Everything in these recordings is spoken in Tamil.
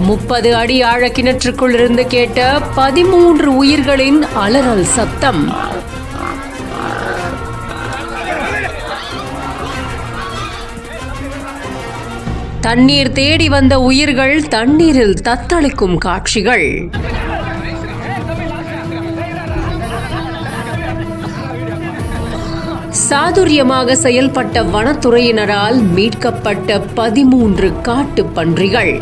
முப்பது அடி ஆழ கிணற்றுக்குள் இருந்து கேட்ட 13 உயிர்களின் அலறல் சத்தம். தண்ணீர் தேடி வந்த உயிர்கள் தண்ணீரில் தத்தளிக்கும் காட்சிகள். சாதுரியமாக செயல்பட்ட வனத்துறையினரால் மீட்கப்பட்ட 13 காட்டு பன்றிகள்.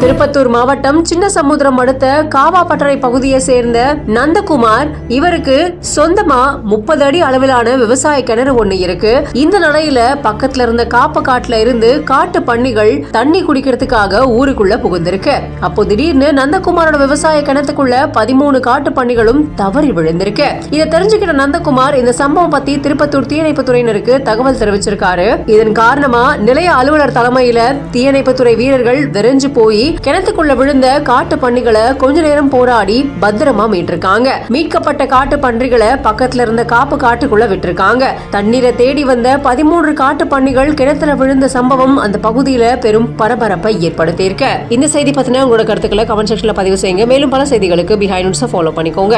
திருப்பத்தூர் மாவட்டம் சின்னசமுத்திரம் அடுத்த காவாப்பட்டறை பகுதியை சேர்ந்த நந்தகுமார். இவருக்கு சொந்தமா 30 அடி அளவிலான விவசாய கிணறு ஒண்ணு இருக்கு. இந்த நிலையில பக்கத்துல இருந்த காப்பு காட்டுல இருந்து காட்டு பன்னிகள் தண்ணி குடிக்கிறதுக்காக ஊருக்குள்ள புகுந்திருக்கு. அப்போ திடீர்னு நந்தகுமாரோட விவசாய கிணத்துக்குள்ள 13 காட்டு பன்னிகளும் தவறி விழுந்திருக்கு. இதை தெரிஞ்சுக்கிட்ட நந்தகுமார் இந்த சம்பவம் பத்தி திருப்பத்தூர் தீயணைப்புத்துறையினருக்கு தகவல் தெரிவிச்சிருக்காரு. இதன் காரணமா நிலைய அலுவலர் தலைமையில தீயணைப்புத்துறை வீரர்கள் விரைஞ்சு போய் கிணத்துக்குள்ள விழுந்த காட்டு பன்றிகளை கொஞ்ச நேரம் போராடி பத்திரமா மீட்டிருக்காங்க. மீட்கப்பட்ட காட்டு பன்றிகளை பக்கத்துல இருந்த காப்பு காட்டுக்குள்ள விட்டுருக்காங்க. தண்ணீரை தேடி வந்த 13 காட்டு பன்றிகள் கிணத்துல விழுந்த சம்பவம் அந்த பகுதியில பெரும் பரபரப்பை ஏற்படுத்தியிருக்கு. இந்த செய்தி பத்தின உங்களோட கருத்துக்களை கமெண்ட் செக்ஷன்ல பதிவு செய்யுங்க. மேலும் பல செய்திகளுக்கு பிஹைண்ட் நியூஸை ஃபாலோ பண்ணிக்கோங்க.